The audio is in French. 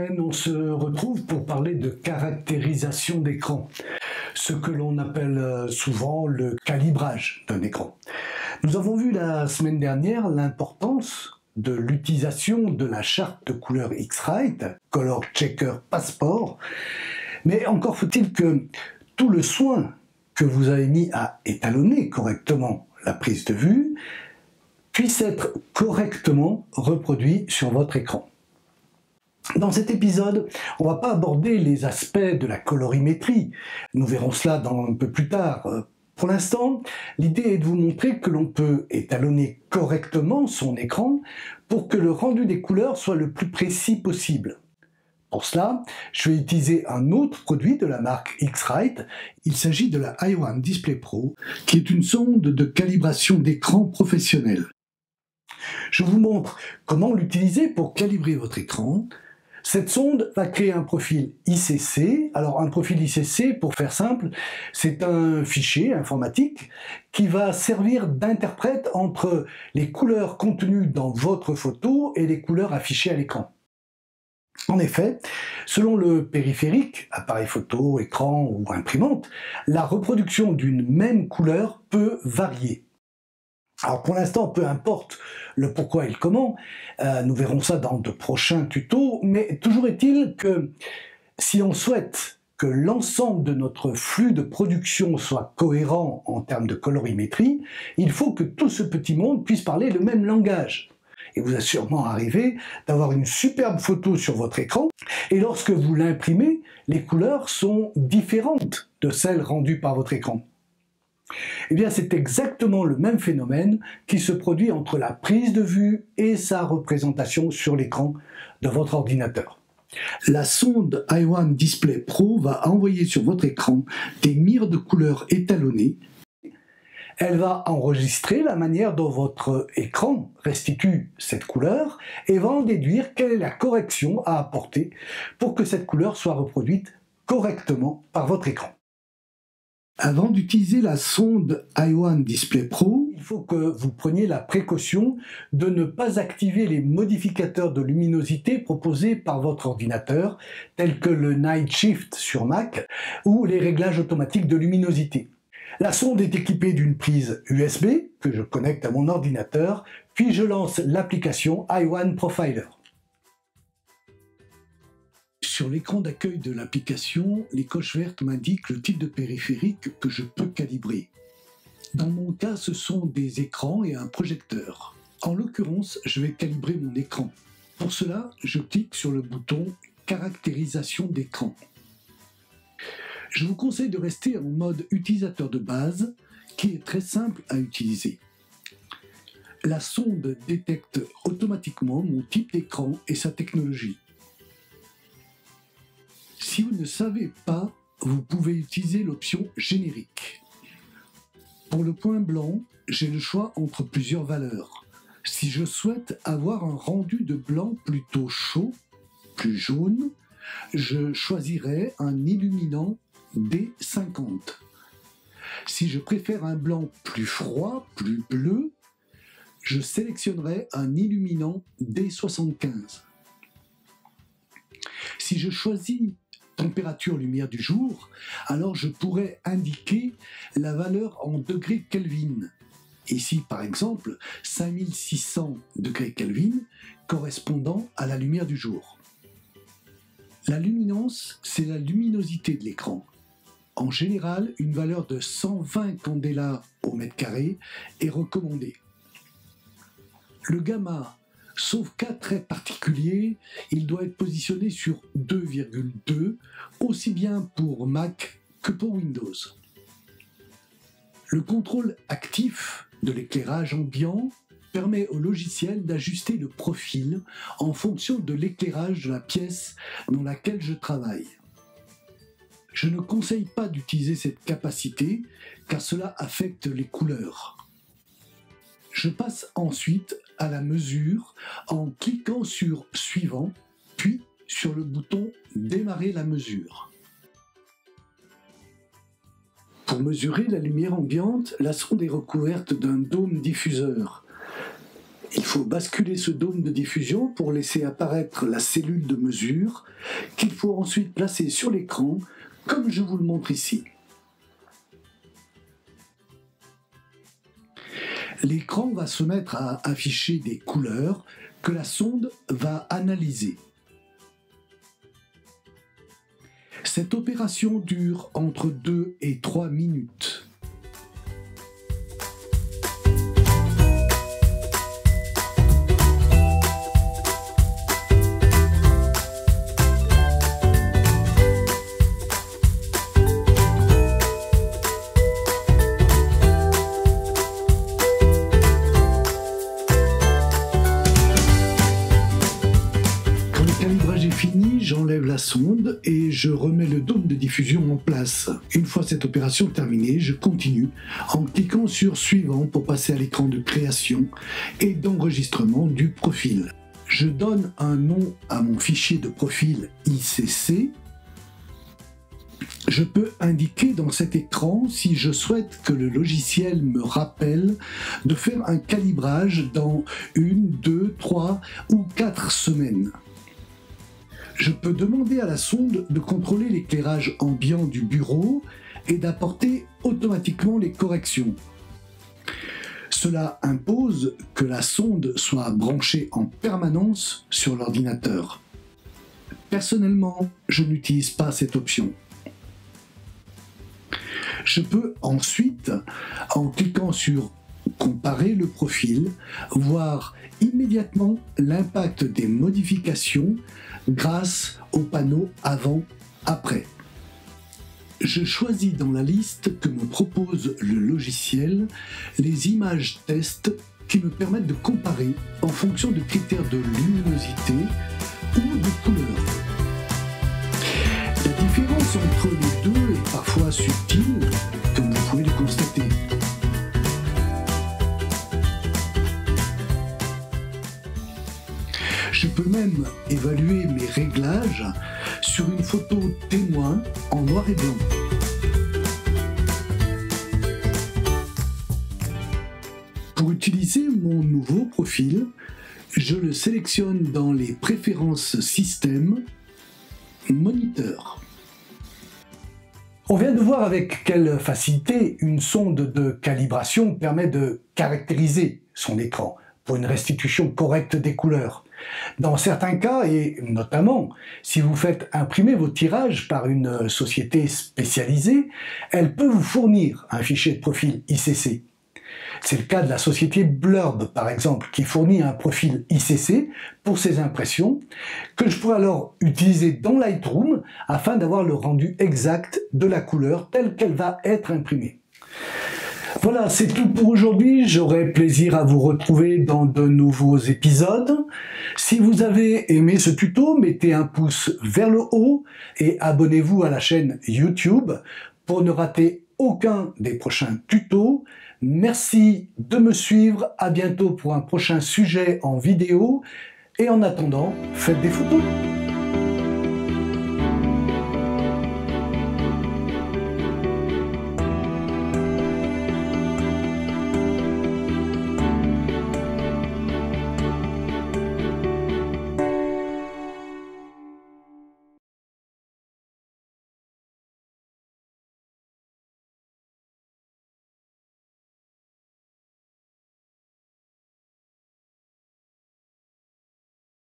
semaine, on se retrouve pour parler de caractérisation d'écran, ce que l'on appelle souvent le calibrage d'un écran. Nous avons vu la semaine dernière l'importance de l'utilisation de la charte de couleur X-Rite, Color Checker Passport, mais encore faut-il que tout le soin que vous avez mis à étalonner correctement la prise de vue puisse être correctement reproduit sur votre écran. Dans cet épisode, on ne va pas aborder les aspects de la colorimétrie. Nous verrons cela un peu plus tard. Pour l'instant, l'idée est de vous montrer que l'on peut étalonner correctement son écran pour que le rendu des couleurs soit le plus précis possible. Pour cela, je vais utiliser un autre produit de la marque X-Rite. Il s'agit de la i1 Display Pro, qui est une sonde de calibration d'écran professionnelle. Je vous montre comment l'utiliser pour calibrer votre écran. Cette sonde va créer un profil ICC. Alors un profil ICC, pour faire simple, c'est un fichier informatique qui va servir d'interprète entre les couleurs contenues dans votre photo et les couleurs affichées à l'écran. En effet, selon le périphérique, appareil photo, écran ou imprimante, la reproduction d'une même couleur peut varier. Alors pour l'instant, peu importe le pourquoi et le comment, nous verrons ça dans de prochains tutos, mais toujours est-il que si on souhaite que l'ensemble de notre flux de production soit cohérent en termes de colorimétrie, il faut que tout ce petit monde puisse parler le même langage. Et vous êtes sûrement arrivé d'avoir une superbe photo sur votre écran, et lorsque vous l'imprimez, les couleurs sont différentes de celles rendues par votre écran. Eh bien, c'est exactement le même phénomène qui se produit entre la prise de vue et sa représentation sur l'écran de votre ordinateur. La sonde i1 Display Pro va envoyer sur votre écran des mires de couleurs étalonnées. Elle va enregistrer la manière dont votre écran restitue cette couleur et va en déduire quelle est la correction à apporter pour que cette couleur soit reproduite correctement par votre écran. Avant d'utiliser la sonde i1 Display Pro, il faut que vous preniez la précaution de ne pas activer les modificateurs de luminosité proposés par votre ordinateur, tels que le Night Shift sur Mac ou les réglages automatiques de luminosité. La sonde est équipée d'une prise USB que je connecte à mon ordinateur, puis je lance l'application i1 Profiler. Sur l'écran d'accueil de l'application, les coches vertes m'indiquent le type de périphérique que je peux calibrer. Dans mon cas, ce sont des écrans et un projecteur. En l'occurrence, je vais calibrer mon écran. Pour cela, je clique sur le bouton « Caractérisation d'écran ». Je vous conseille de rester en mode utilisateur de base, qui est très simple à utiliser. La sonde détecte automatiquement mon type d'écran et sa technologie. Si vous ne savez pas, vous pouvez utiliser l'option générique. Pour le point blanc, j'ai le choix entre plusieurs valeurs. Si je souhaite avoir un rendu de blanc plutôt chaud, plus jaune, je choisirai un illuminant D50. Si je préfère un blanc plus froid, plus bleu, je sélectionnerai un illuminant D75. Si je choisis température lumière du jour, alors je pourrais indiquer la valeur en degrés Kelvin. Ici, par exemple, 5600 degrés Kelvin correspondant à la lumière du jour. La luminance, c'est la luminosité de l'écran. En général, une valeur de 120 candela au mètre carré est recommandée. Le gamma, sauf cas très particulier, il doit être positionné sur 2,2, aussi bien pour Mac que pour Windows. Le contrôle actif de l'éclairage ambiant permet au logiciel d'ajuster le profil en fonction de l'éclairage de la pièce dans laquelle je travaille. Je ne conseille pas d'utiliser cette capacité car cela affecte les couleurs. Je passe ensuite à la mesure en cliquant sur « Suivant » puis sur le bouton « Démarrer la mesure ». Pour mesurer la lumière ambiante, la sonde est recouverte d'un dôme diffuseur. Il faut basculer ce dôme de diffusion pour laisser apparaître la cellule de mesure qu'il faut ensuite placer sur l'écran comme je vous le montre ici. L'écran va se mettre à afficher des couleurs que la sonde va analyser. Cette opération dure entre 2 et 3 minutes. Le calibrage est fini, j'enlève la sonde et je remets le dôme de diffusion en place. Une fois cette opération terminée, je continue en cliquant sur suivant pour passer à l'écran de création et d'enregistrement du profil. Je donne un nom à mon fichier de profil ICC. Je peux indiquer dans cet écran si je souhaite que le logiciel me rappelle de faire un calibrage dans 1, 2, 3 ou 4 semaines. Je peux demander à la sonde de contrôler l'éclairage ambiant du bureau et d'apporter automatiquement les corrections. Cela impose que la sonde soit branchée en permanence sur l'ordinateur. Personnellement, je n'utilise pas cette option. Je peux ensuite, en cliquant sur comparer le profil, voir immédiatement l'impact des modifications grâce au panneau avant-après. Je choisis dans la liste que me propose le logiciel les images test qui me permettent de comparer en fonction de critères de luminosité ou de couleur. La différence entre les deux est parfois subtile, comme vous pouvez le constater. Je peux même évaluer mes réglages sur une photo témoin en noir et blanc. Pour utiliser mon nouveau profil, je le sélectionne dans les préférences système, moniteur. On vient de voir avec quelle facilité une sonde de calibration permet de caractériser son écran pour une restitution correcte des couleurs. Dans certains cas, et notamment si vous faites imprimer vos tirages par une société spécialisée, elle peut vous fournir un fichier de profil ICC. C'est le cas de la société Blurb, par exemple, qui fournit un profil ICC pour ses impressions, que je pourrais alors utiliser dans Lightroom afin d'avoir le rendu exact de la couleur telle qu'elle va être imprimée. Voilà, c'est tout pour aujourd'hui. J'aurai plaisir à vous retrouver dans de nouveaux épisodes. Si vous avez aimé ce tuto, mettez un pouce vers le haut et abonnez-vous à la chaîne YouTube pour ne rater aucun des prochains tutos. Merci de me suivre. À bientôt pour un prochain sujet en vidéo. Et en attendant, faites des photos.